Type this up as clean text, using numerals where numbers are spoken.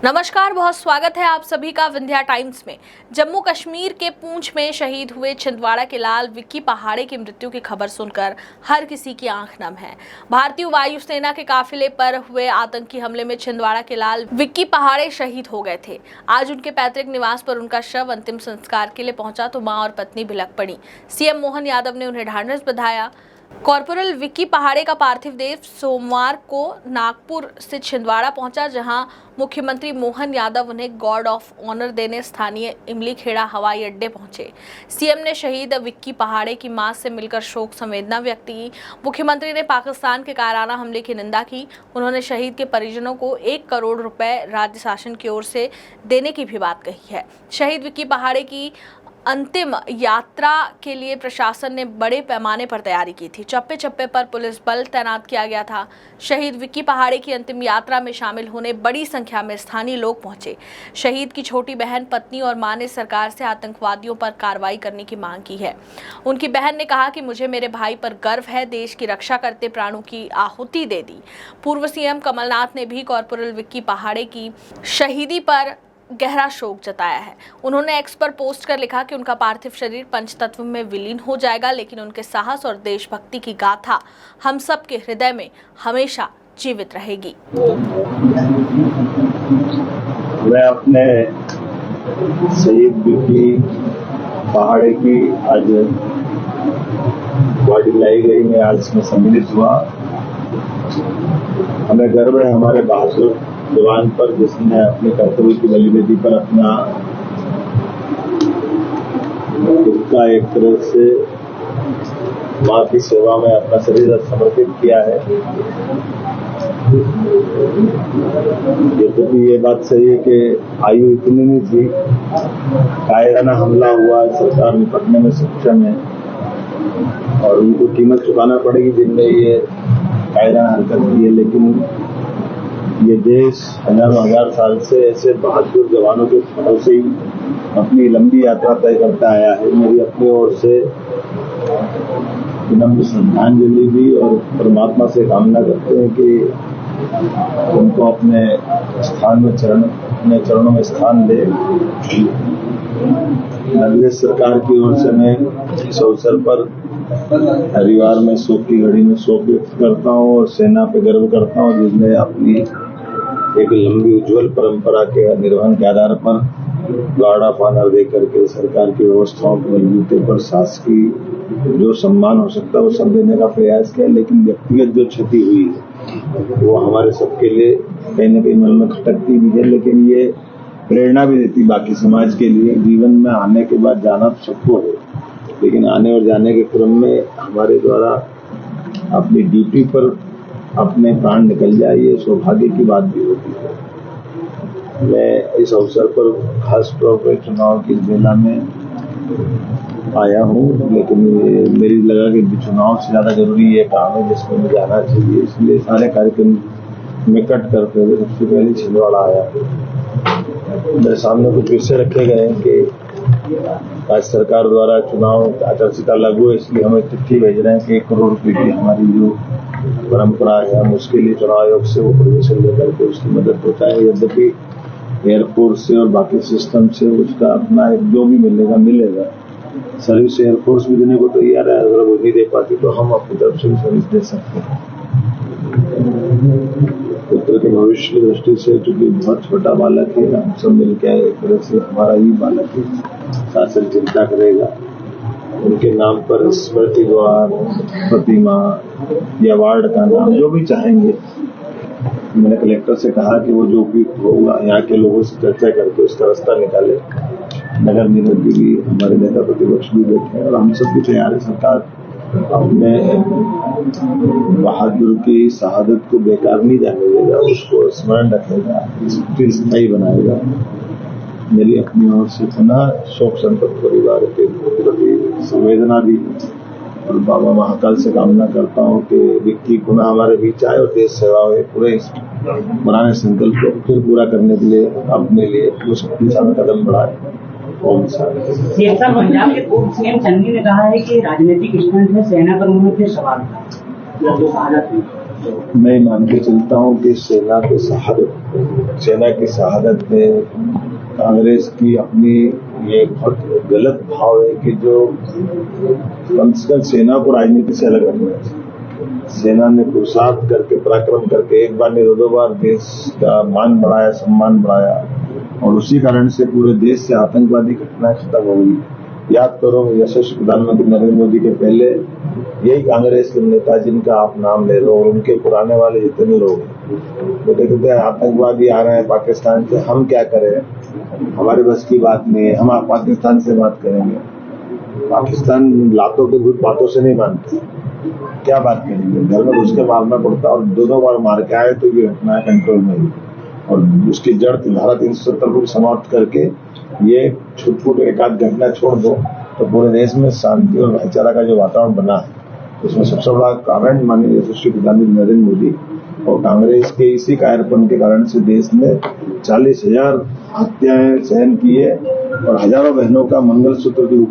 नमस्कार, बहुत स्वागत है आप सभी का विंध्या टाइम्स में। जम्मू कश्मीर के पूंछ में शहीद हुए छिंदवाड़ा के लाल विक्की पहाड़े की मृत्यु की खबर सुनकर हर किसी की आंख नम है। भारतीय वायुसेना के काफिले पर हुए आतंकी हमले में छिंदवाड़ा के लाल विक्की पहाड़े शहीद हो गए थे। आज उनके पैतृक निवास पर उनका शव अंतिम संस्कार के लिए पहुंचा तो मां और पत्नी बिलख पड़ी। सीएम मोहन यादव ने उन्हें ढांढस बंधाया। कॉर्पोरल विक्की पहाड़े का पार्थिव देह सोमवार को नागपुर से छिंदवाड़ा पहुंचा, जहां मुख्यमंत्री मोहन यादव उन्हें गार्ड ऑफ ऑनर देने स्थानीय इमली खेड़ा हवाई अड्डे पहुंचे। सीएम ने शहीद विक्की पहाड़े की मां से मिलकर शोक संवेदना व्यक्त की। मुख्यमंत्री ने पाकिस्तान के कायराना हमले की निंदा की। उन्होंने शहीद के परिजनों को 1 करोड़ रुपए राज्य शासन की ओर से देने की भी बात कही है। शहीद विक्की पहाड़े की अंतिम यात्रा के लिए प्रशासन ने बड़े पैमाने पर तैयारी की थी। चप्पे चप्पे पर पुलिस बल तैनात किया गया था। शहीद विक्की पहाड़े की अंतिम यात्रा में शामिल होने बड़ी संख्या में स्थानीय लोग पहुंचे। शहीद की छोटी बहन, पत्नी और मां ने सरकार से आतंकवादियों पर कार्रवाई करने की मांग की है। उनकी बहन ने कहा कि मुझे मेरे भाई पर गर्व है, देश की रक्षा करते प्राणों की आहुति दे दी। पूर्व सीएम कमलनाथ ने भी कॉर्पोरल विक्की पहाड़े की शहीदी पर गहरा शोक जताया है। उन्होंने एक्स पर पोस्ट कर लिखा कि उनका पार्थिव शरीर पंचतत्व में विलीन हो जाएगा, लेकिन उनके साहस और देशभक्ति की गाथा हम सब के हृदय में हमेशा जीवित रहेगी। मैं अपने शहीद विक्की पहाड़े की आज बॉडी लाई गई, मैं आज इसमें सम्मिलित हुआ। हमें गर्व है हमारे बहादुर जवान पर, जिसने अपने कर्तव्य की बलिवेदी पर अपना उसका एक तरह से मां की सेवा में अपना शरीर समर्पित किया है। ये बात सही है कि आयु इतनी नहीं थी, कायराना हमला हुआ, सरकार निपटने में सक्षम है और उनको कीमत चुकाना पड़ेगी जिनने ये कायराना हरकत की है। लेकिन ये देश हजारों हजार साल से ऐसे बहादुर जवानों के भरोसे ही अपनी लंबी यात्रा तय करता आया है। मेरी अपनी ओर से विनम्र श्रद्धांजलि भी और परमात्मा से कामना करते हैं कि उनको अपने स्थान में अपने चरणों में स्थान दे। प्रदेश सरकार की ओर से मैं इस अवसर पर परिवार में शोक की घड़ी में शोक व्यक्त करता हूँ और सेना पे गर्व करता हूँ, जिसने अपनी एक लंबी उज्जवल परंपरा के निर्वहन के आधार पर गार्ड ऑफ ऑनर देकर के सरकार की व्यवस्थाओं के मजबूती पर शासकीय जो सम्मान हो सकता है वो सब देने का प्रयास किया। लेकिन व्यक्तिगत जो क्षति हुई है वो हमारे सबके लिए कहीं न कहीं मन में खटकती भी है, लेकिन ये प्रेरणा भी देती बाकी समाज के लिए। जीवन में आने के बाद जाना तो सबको है, लेकिन आने और जाने के क्रम में हमारे द्वारा अपनी ड्यूटी पर अपने प्राण निकल जाए, ये सौभाग्य की बात भी होती है। मैं इस अवसर पर खास तौर पर चुनाव की बेला में आया हूँ, लेकिन मेरी लगा कि चुनाव से ज्यादा जरूरी ये काम है जिसमें मुझे आना चाहिए, इसलिए सारे कार्यक्रम में कट करते हुए सबसे पहले छिंदवाड़ा आया। मेरे सामने कुछ विषय रखे गए हैं कि आज सरकार द्वारा चुनाव आचार संहिता लागू है, इसलिए हमें चिट्ठी भेज रहे हैं कि 1 करोड़ रुपए की हमारी जो परंपरा है हम उसके लिए चुनाव आयोग से वो परमिशन लेकर के उसकी मदद पहुंचाए। यद्यपि एयरफोर्स से और बाकी सिस्टम से उसका अपना जो भी मिलेगा। सर्विस एयरफोर्स भी देने को तैयार है, अगर वो नहीं दे पाती तो हम अपनी तरफ से भी सर्विस दे सकते हैं। पुत्र के भविष्य की दृष्टि से चूंकि बहुत छोटा बालक है, हम सब मिलकर एक तरह से हमारा ही बालक है, शासन चिंता करेगा। उनके नाम पर स्मृति द्वार, प्रतिमा या वार्ड का नाम जो भी चाहेंगे, मैंने कलेक्टर से कहा कि वो जो भी होगा यहाँ के लोगों से चर्चा करके उसका रास्ता निकाले। नगर निगम की भी हमारे नेता प्रतिपक्ष भी बैठे हैं और हम सब भी तैयार है। सरकार अपने बहादुर की शहादत को बेकार नहीं जाने देगा, उसको स्मरण रखेगा, फिर स्थायी बनाएगा। मेरी अपनी ओर से पुनः शोक संतप्त परिवार के प्रति संवेदना भी और बाबा महाकाल से कामना करता हूँ कि विक्की पुनः हमारे बीच आए और देश सेवा में पूरे इस पुराने संकल्प को फिर पूरा करने के लिए अपने लिए उस दिशा में कदम बढ़ाए। ओम शांति। पंजाब के पूर्व सीएम चन्नी ने कहा है कि राजनीतिक स्टंट में सेना कर्मियों के सवाल था। मैं मान के चलता हूँ कि सेना की शहादत में कांग्रेस की अपनी ये बहुत गलत भाव है कि जो कम से कम सेना को राजनीति से अलग रखना है। सेना ने पुरुषार्थ करके पराक्रम करके एक बार नहीं दो बार देश का मान बढ़ाया, सम्मान बढ़ाया, और उसी कारण से पूरे देश से आतंकवादी घटनाएं खत्म हो गई। याद करो, यशस्वी प्रधानमंत्री नरेंद्र मोदी के पहले यही कांग्रेस के नेता जिनका आप नाम ले लो और उनके पुराने वाले जितने लोग वो कहते हैं आतंकवादी आ रहे हैं पाकिस्तान से, हम क्या करें, हमारे बस की बात नहीं है, हम आप पाकिस्तान से बात करेंगे। पाकिस्तान लातों के भूत बातों से नहीं मानते, क्या बात करेंगे, घर में घुस के मारना पड़ता और दो बार मार के आए तो ये घटना है कंट्रोल में ही। और उसकी जड़ धारा 370 को समाप्त करके ये छुटपुट एक आध घटना छोड़ दो तो पूरे देश में शांति और भाईचारा का जो वातावरण बना है उसमें सबसे बड़ा कारण माननीय यशस्वी प्रधानमंत्री नरेंद्र मोदी और कांग्रेस के इसी कायरपन के कारण से देश ने 40,000 हत्याएं सहन की है और हजारों बहनों का मंगलसूत्र भी